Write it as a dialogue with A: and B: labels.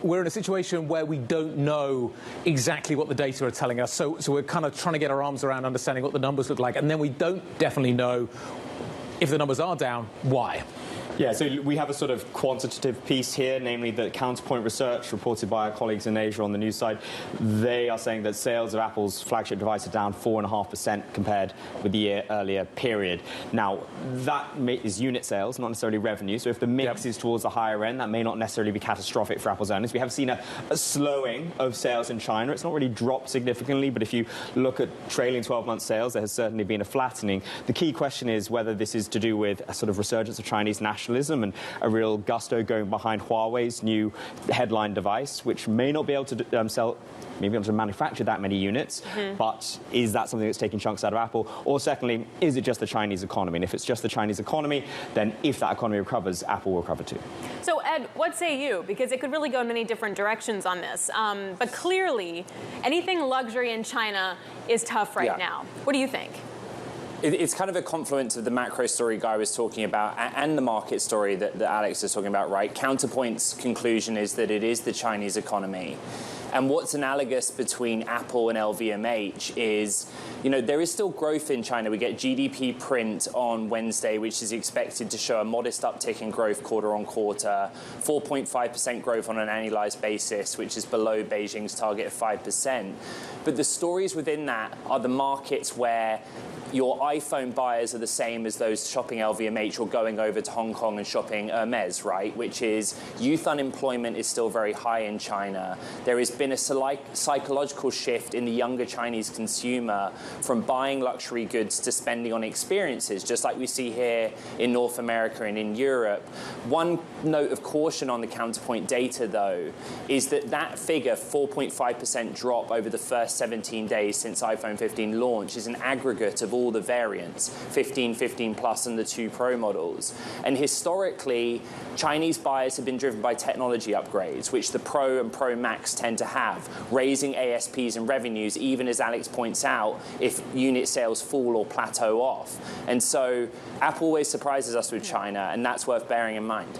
A: we're in a situation where we don't know exactly what the data are telling us. So we're kind of trying to get our arms around understanding what the numbers look like. And then we don't definitely know if the numbers are down, why.
B: Yeah, so we have a sort of quantitative piece here, namely the Counterpoint research reported by our colleagues in Asia on the news side. They are saying that sales of Apple's flagship device are down 4.5% compared with the year earlier period. Now, that is unit sales, not necessarily revenue. So if the mix is towards the higher end, that may not necessarily be catastrophic for Apple's earnings. We have seen a slowing of sales in China. It's not really dropped significantly, but if you look at trailing 12-month sales, there has certainly been a flattening. The key question is whether this is to do with a sort of resurgence of Chinese nationalism and a real gusto going behind Huawei's new headline device, which may not be able to maybe able to manufacture that many units, but is that something that's taking chunks out of Apple? Or secondly, is it just the Chinese economy? And if it's just the Chinese economy, then if that economy recovers, Apple will recover too.
C: So Ed, what say you? Because it could really go in many different directions on this. But clearly, anything luxury in China is tough right now. What do you think?
D: It's kind of a confluence of the macro story Guy was talking about and the market story that Alex is talking about, right? Counterpoint's conclusion is that it is the Chinese economy. And what's analogous between Apple and LVMH is, you know, there is still growth in China. We get GDP print on Wednesday, which is expected to show a modest uptick in growth quarter on quarter, 4.5% growth on an annualized basis, which is below Beijing's target of 5%. But the stories within that are the markets where your iPhone buyers are the same as those shopping LVMH or going over to Hong Kong and shopping Hermes, right? Which is youth unemployment is still very high in China. There has been a psychological shift in the younger Chinese consumer from buying luxury goods to spending on experiences, just like we see here in North America and in Europe. One note of caution on the Counterpoint data, though, is that figure, 4.5% drop over the first 17 days since iPhone 15 launch, is an aggregate of all the variants, 15, 15 Plus, and the 2 Pro models. And historically, Chinese buyers have been driven by technology upgrades, which the Pro and Pro Max tend to have, raising ASPs and revenues, even as Alex points out, if unit sales fall or plateau off. And so Apple always surprises us with China, and that's worth bearing in mind.